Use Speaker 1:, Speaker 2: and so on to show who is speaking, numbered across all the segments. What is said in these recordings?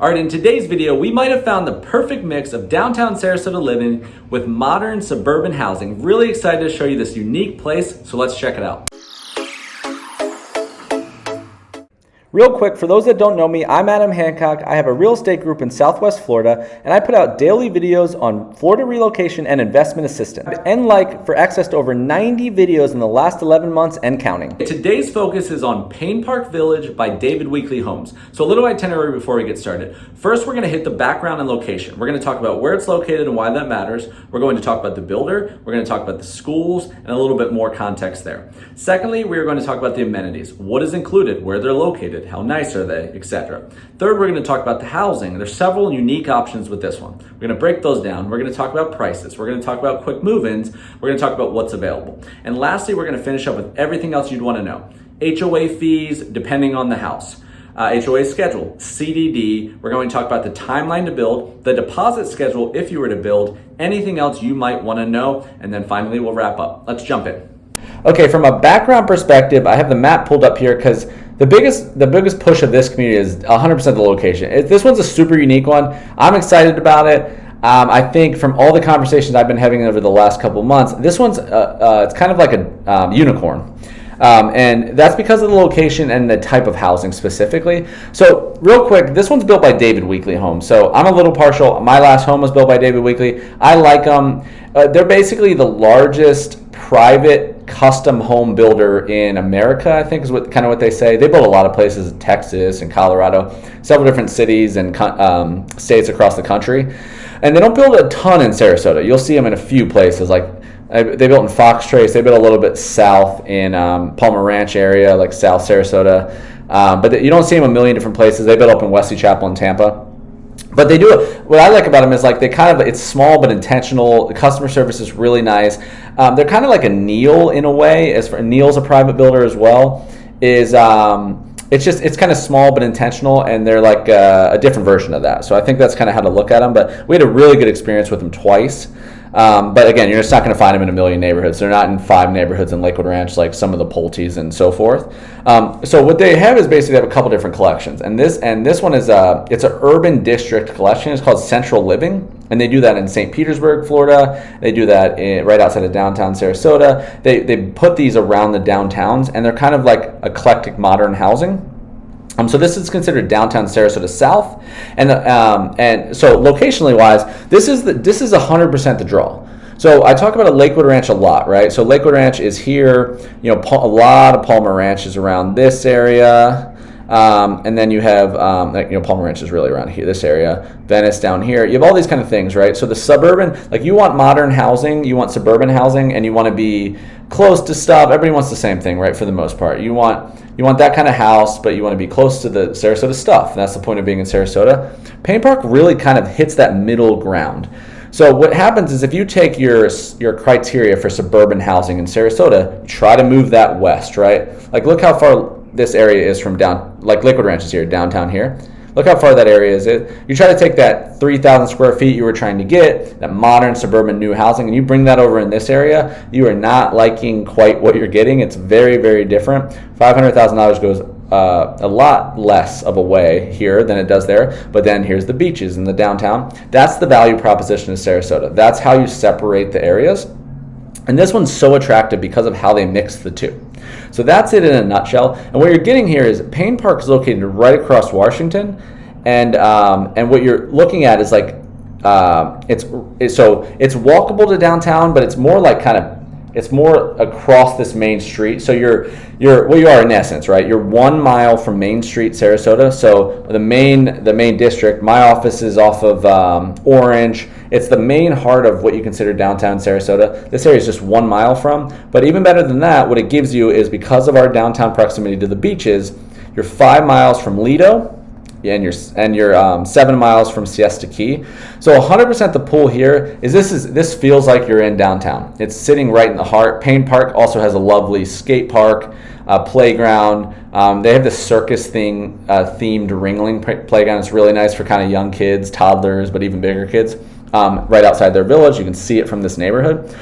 Speaker 1: All right, in today's video, we might have found the perfect mix of downtown Sarasota living with modern suburban housing. Really excited to show you this unique place, so let's check it out. Real quick, for those that don't know me, I'm Adam Hancock. I have a real estate group in Southwest Florida, and I put out daily videos on Florida relocation and investment assistance. And for access to over 90 videos in the last 11 months and counting. Today's focus is on Payne Park Village by David Weekley Homes. So a little itinerary before we get started. First, we're gonna hit the background and location. We're gonna talk about where it's located and why that matters. We're going to talk about the builder. We're gonna talk about the schools and a little bit more context there. Secondly, we're going to talk about the amenities. What is included, where they're located, how nice are they, etc. Third, we're going to talk about the housing. There's several unique options with this one. We're going to break those down. We're going to talk about prices. We're going to talk about quick move-ins. We're going to talk about what's available. And lastly, we're going to finish up with everything else you'd want to know. HOA fees, depending on the house. HOA schedule, CDD. We're going to talk about the timeline to build, the deposit schedule if you were to build, anything else you might want to know, and then finally we'll wrap up. Let's jump in. Okay, from a background perspective, I have the map pulled up here because the biggest push of this community is 100% the location. This one's a super unique one. I'm excited about it. I think from all the conversations I've been having over the last couple of months, this one's it's kind of like a unicorn. And that's because of the location and the type of housing specifically. So real quick, this one's built by David Weekley Homes. So I'm a little partial. My last home was built by David Weekley. I like them. They're basically the largest private custom home builder in America, I think is what they say. They build a lot of places in Texas and Colorado, several different cities and states across the country. And they don't build a ton in Sarasota. You'll see them in a few places. Like they built in Fox Trace. They built a little bit south in Palmer Ranch area, like South Sarasota. But you don't see them a million different places. They built up in Wesley Chapel in Tampa. But they do it. What I like about them is it's small but intentional. The customer service is really nice. They're kind of like a Neil in a way. Neil's a private builder as well. It's kind of small but intentional, and they're like a different version of that. So I think that's kind of how to look at them. But we had a really good experience with them twice. But again, you're just not going to find them in a million neighborhoods. They're not in 5 neighborhoods in Lakewood Ranch like some of the Pulte's and so forth. So what they have is basically they have a couple different collections, and this one is it's an urban district collection. It's called Central Living, and they do that in St. Petersburg, Florida. They do that right outside of downtown Sarasota. They put these around the downtowns, and they're kind of like eclectic modern housing. So this is considered downtown Sarasota South, and so locationally wise, this is 100% the draw. So I talk about Lakewood Ranch a lot, right? So Lakewood Ranch is here. A lot of Palmer Ranch is around this area, and then you have Palmer Ranch is really around here, this area. Venice down here. You have all these kind of things, right? So the suburban, you want modern housing, you want suburban housing, and you want to be close to stuff. Everybody wants the same thing, right? For the most part, you want that kind of house, but you want to be close to the Sarasota stuff. And that's the point of being in Sarasota. Payne Park really kind of hits that middle ground. So what happens is if you take your criteria for suburban housing in Sarasota, try to move that west, right? Look how far this area is from Lakewood Ranch is here, downtown here. Look how far that area is. You try to take that 3,000 square feet you were trying to get, that modern suburban new housing, and you bring that over in this area, you are not liking quite what you're getting. It's very, very different. $500,000 goes a lot less of a way here than it does there, but then here's the beaches in the downtown. That's the value proposition of Sarasota. That's how you separate the areas. And this one's so attractive because of how they mix the two. So that's it in a nutshell. And what you're getting here is Payne Park is located right across Washington, and what you're looking at is it's walkable to downtown, but it's more it's more across this main street. So you are in essence, right? You're 1 mile from Main Street, Sarasota. So the main district. My office is off of Orange. It's the main heart of what you consider downtown Sarasota. This area is just 1 mile from. But even better than that, what it gives you is because of our downtown proximity to the beaches, you're 5 miles from Lido. And you're 7 miles from Siesta Key. So 100% the pool here this feels like you're in downtown. It's sitting right in the heart. Payne Park also has a lovely skate park, playground. They have this circus themed Ringling playground. It's really nice for kind of young kids, toddlers, but even bigger kids. Right outside their village, you can see it from this neighborhood.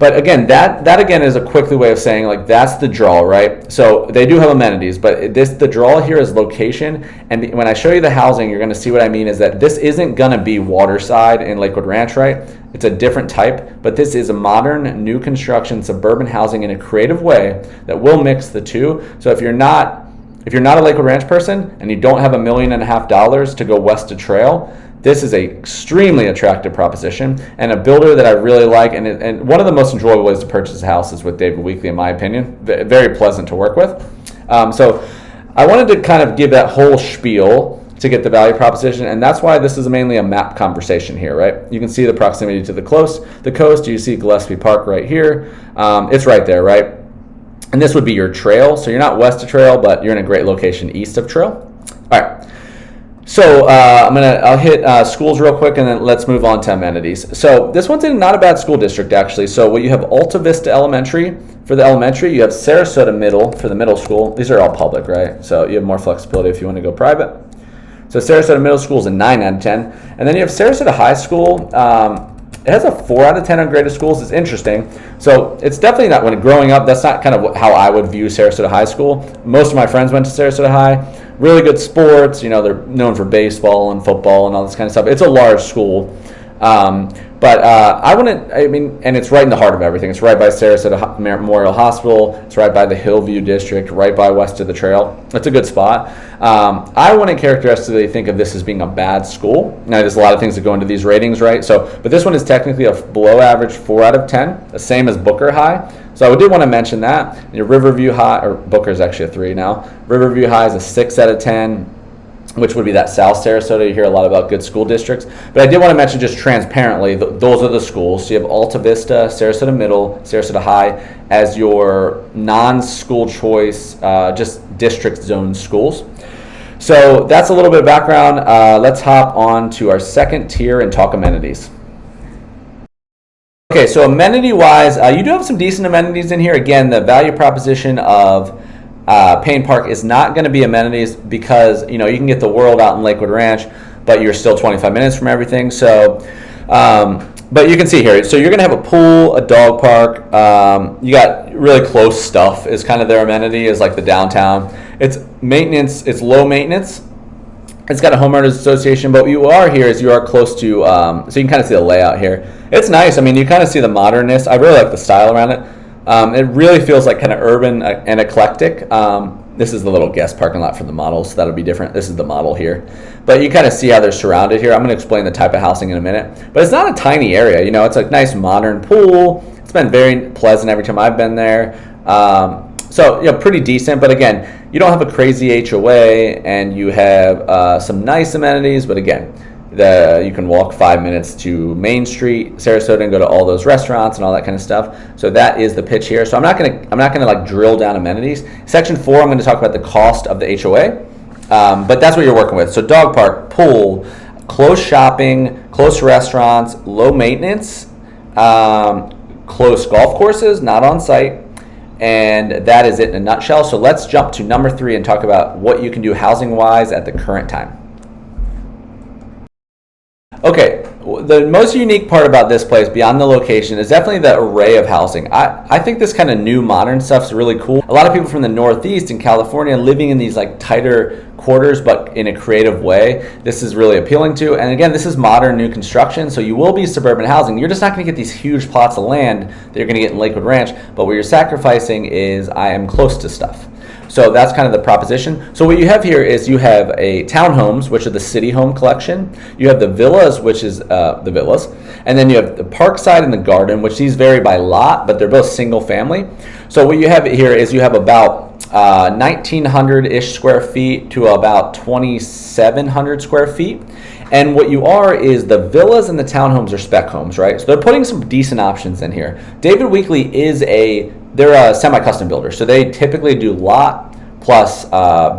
Speaker 1: But again, that again is a quickly way of saying like that's the draw, right? So they do have amenities, but the draw here is location. And when I show you the housing, you're going to see what I mean is that this isn't going to be waterside in Lakewood Ranch, right? It's a different type, but this is a modern, new construction, suburban housing in a creative way that will mix the two. So if you're not a Lakewood Ranch person and you don't have $1.5 million to go west to Trail, this is a extremely attractive proposition and a builder that I really like. And one of the most enjoyable ways to purchase a house is with David Weekley, in my opinion. Very pleasant to work with. So I wanted to kind of give that whole spiel to get the value proposition, and that's why this is mainly a map conversation here, right? You can see the proximity to the coast. You see Gillespie Park right here. It's right there, right? And this would be your Trail. So you're not west of Trail, but you're in a great location east of Trail. All right. So I'll hit schools real quick, and then let's move on to amenities. So this one's in not a bad school district, actually. So you have Alta Vista Elementary for the elementary. You have Sarasota Middle for the middle school. These are all public, right? So you have more flexibility if you want to go private. So Sarasota Middle School is a 9 out of 10. And then you have Sarasota High School. It has a 4 out of 10 on graded schools. It's interesting. So it's definitely not, when growing up, that's not kind of how I would view Sarasota High School. Most of my friends went to Sarasota High. Really good sports. They're known for baseball and football and all this kind of stuff. It's a large school. And it's right in the heart of everything. It's right by Sarasota Memorial Hospital. It's right by the Hillview District, right by west of the Trail. It's a good spot. I wouldn't characteristically think of this as being a bad school. Now, there's a lot of things that go into these ratings, right? But this one is technically a below average 4 out of 10, the same as Booker High. So I did want to mention that. Your Riverview High, or Booker's actually a 3 now. Riverview High is a 6 out of 10. Which would be that South Sarasota. You hear a lot about good school districts. But I did want to mention just transparently, those are the schools. So you have Alta Vista, Sarasota Middle, Sarasota High as your non-school choice, just district zone schools. So that's a little bit of background. Let's hop on to our second tier and talk amenities. Okay, so amenity-wise, you do have some decent amenities in here. Again, the value proposition of Payne Park is not going to be amenities because you can get the world out in Lakewood Ranch, but you're still 25 minutes from everything. So, but you can see here. So you're going to have a pool, a dog park. You got really close stuff is kind of their amenity is like the downtown. It's maintenance. It's low maintenance. It's got a homeowners association, but what you are here is you are close to. So you can kind of see the layout here. It's nice. I mean, you kind of see the modernness. I really like the style around it. It really feels like kind of urban and eclectic. This is the little guest parking lot for the models, so that'll be different. This is the model here. But you kind of see how they're surrounded here. I'm going to explain the type of housing in a minute. But it's not a tiny area. It's a nice modern pool. It's been very pleasant every time I've been there. So, pretty decent. But again, you don't have a crazy HOA, and you have some nice amenities. But again, you can walk 5 minutes to Main Street, Sarasota, and go to all those restaurants and all that kind of stuff. So that is the pitch here. So I'm not gonna like drill down amenities. Section 4, I'm going to talk about the cost of the HOA, but that's what you're working with. So dog park, pool, close shopping, close restaurants, low maintenance, close golf courses, not on site. And that is it in a nutshell. So let's jump to number 3 and talk about what you can do housing-wise at the current time. Okay, the most unique part about this place, beyond the location, is definitely the array of housing. I think this kind of new modern stuff is really cool. A lot of people from the Northeast and California living in these like tighter quarters, but in a creative way, this is really appealing to. And again, this is modern new construction, so you will be suburban housing. You're just not going to get these huge plots of land that you're going to get in Lakewood Ranch, but what you're sacrificing is I am close to stuff. So that's kind of the proposition. So what you have here is you have a townhomes, which are the city home collection. You have the villas, which is the villas. And then you have the parkside and the garden, which these vary by lot, but they're both single family. So what you have here is you have about 1,900-ish square feet to about 2,700 square feet. And what you are is the villas and the townhomes are spec homes, right? So they're putting some decent options in here. David Weekley they're a semi-custom builder. So they typically do lot plus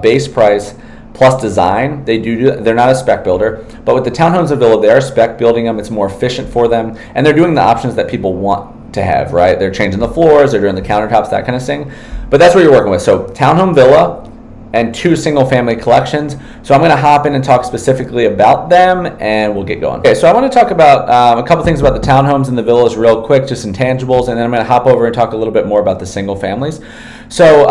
Speaker 1: base price plus design. They're not a spec builder. But with the townhomes and villa, they are spec building them. It's more efficient for them. And they're doing the options that people want to have, right? They're changing the floors, they're doing the countertops, that kind of thing. But that's what you're working with. So townhome villa, and 2 single family collections. So I'm going to hop in and talk specifically about them, and we'll get going. Okay, so I want to talk about a couple things about the townhomes and the villas real quick, just intangibles, and then I'm going to hop over and talk a little bit more about the single families. So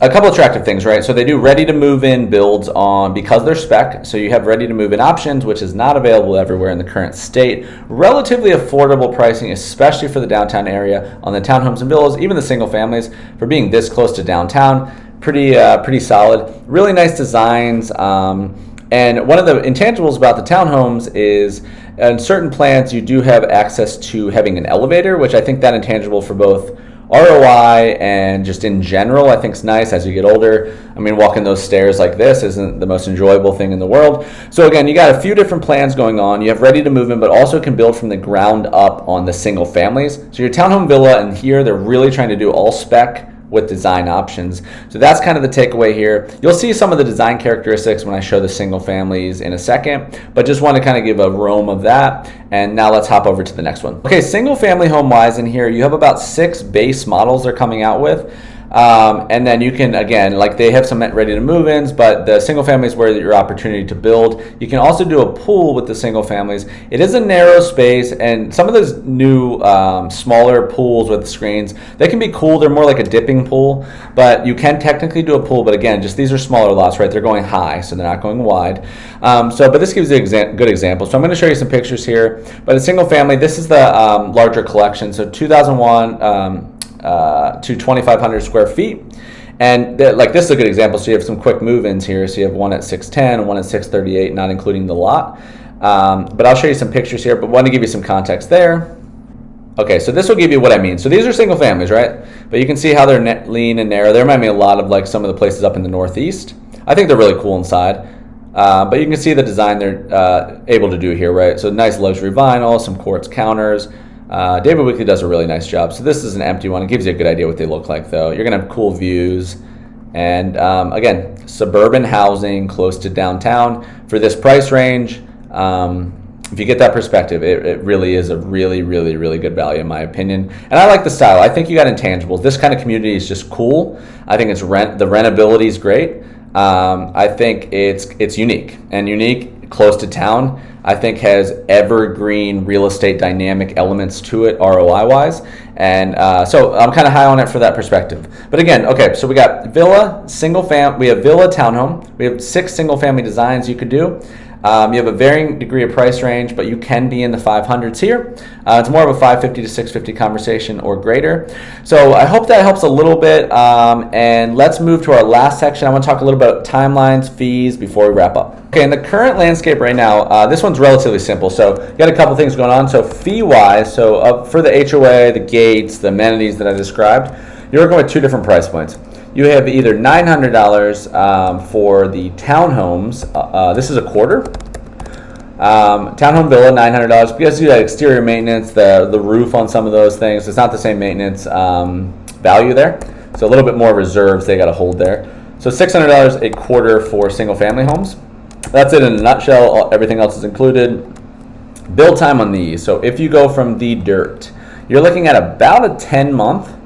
Speaker 1: a couple attractive things, right? So they do ready to move in builds on because they're spec. So you have ready to move in options, which is not available everywhere in the current state. Relatively affordable pricing, especially for the downtown area on the townhomes and villas, even the single families, for being this close to downtown. Pretty solid. Really nice designs. And one of the intangibles about the townhomes is in certain plans you do have access to having an elevator, which I think that intangible for both ROI and just in general, I think it's nice as you get older. I mean, walking those stairs like this isn't the most enjoyable thing in the world. So again, you got a few different plans going on. You have ready to move in, but also can build from the ground up on the single families. So your townhome villa, and here they're really trying to do all spec with design options. So that's kind of the takeaway here. You'll see some of the design characteristics when I show the single families in a second, but just want to kind of give a roam of that. And now let's hop over to the next one. Okay, single family home wise in here, you have about 6 base models they're coming out with. And then you can, again, like they have some ready to move ins, but the single families where your opportunity to build. You can also do a pool with the single families. It is a narrow space, and some of those new smaller pools with screens, they can be cool. They're more like a dipping pool, but you can technically do a pool. But again, just these are smaller lots, right? They're going high, so they're not going wide. But this gives you a good example. So I'm going to show you some pictures here. But a single family, this is the larger collection. So 2001. To 2,500 square feet. And like this is a good example. So you have some quick move-ins here. So you have one at 610 and one at 638, not including the lot. But I'll show you some pictures here, but want to give you some context there. Okay, so this will give you what I mean. So these are single families, right? But you can see how they're lean and narrow. They remind me a lot of like some of the places up in the Northeast. I think they're really cool inside. But you can see the design they're able to do here, right? So nice luxury vinyl, some quartz counters. David Weekley does a really nice job. So this is an empty one. It gives you a good idea what they look like, though. You're going to have cool views. And again, suburban housing close to downtown for this price range. If you get that perspective, it really is a really good value, in my opinion. And I like the style. I think you got intangibles. This kind of community is just cool. I think the rentability is great. I think it's unique. And unique, close to town, I think has evergreen real estate dynamic elements to it ROI-wise. And so I'm kind of high on it for that perspective. But again, okay, so we got villa, we have villa townhome. We have 6 single family designs you could do. You have a varying degree of price range, but you can be in the 500s here. It's more of a 550 to 650 conversation or greater. So I hope that helps a little bit. And let's move to our last section. I want to talk a little bit about timelines, fees before we wrap up. Okay, in the current landscape right now, this one's relatively simple. So you got a couple things going on. So fee-wise, for the HOA, the gates, the amenities that I described, you're working with 2 different price points. You have either $900 for the townhomes. This is a quarter. Townhome villa, $900. Because you have exterior maintenance, the roof on some of those things. It's not the same maintenance value there. So a little bit more reserves they got to hold there. So $600 a quarter for single family homes. That's it in a nutshell. Everything else is included. Build time on these. So if you go from the dirt, you're looking at about a 10-month.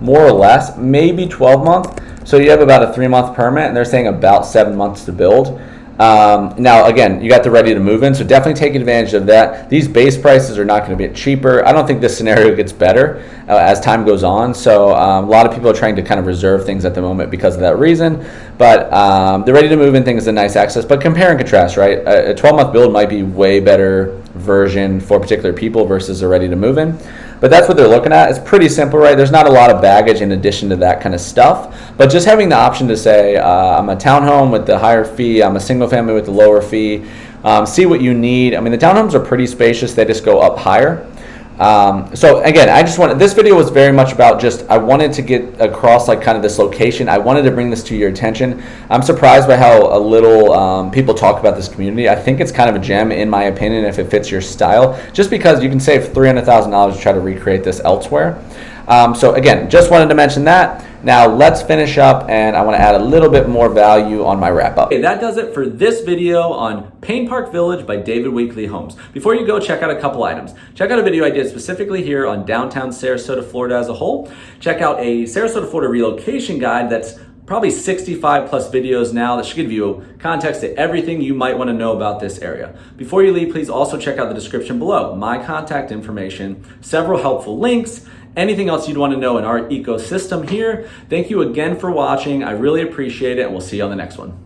Speaker 1: More or less, maybe 12-month. So you have about a 3-month permit, and they're saying about 7 months to build. Now, again, you got the ready to move in, so definitely take advantage of that. These base prices are not going to get cheaper. I don't think this scenario gets better as time goes on. So a lot of people are trying to kind of reserve things at the moment because of that reason. But the ready to move in thing is a nice access. But compare and contrast, right? A 12-month build might be way better version for particular people versus a ready to move in. But that's what they're looking at. It's pretty simple, right? There's not a lot of baggage in addition to that kind of stuff. But just having the option to say, I'm a townhome with the higher fee, I'm a single family with the lower fee, see what you need. I mean, the townhomes are pretty spacious. They just go up higher. So again, this video was very much about I wanted to get across like kind of this location. I wanted to bring this to your attention. I'm surprised by how a little people talk about this community. I think it's kind of a gem in my opinion if it fits your style, just because you can save $300,000 to try to recreate this elsewhere. So again, just wanted to mention that. Now let's finish up, and I want to add a little bit more value on my wrap up. Okay, that does it for this video on Payne Park Village by David Weekley Homes. Before you go, check out a couple items. Check out a video I did specifically here on downtown Sarasota, Florida as a whole. Check out a Sarasota, Florida relocation guide that's probably 65 plus videos now that should give you context to everything you might want to know about this area. Before you leave, please also check out the description below, my contact information, several helpful links, anything else you'd want to know in our ecosystem here. Thank you again for watching. I really appreciate it, and we'll see you on the next one.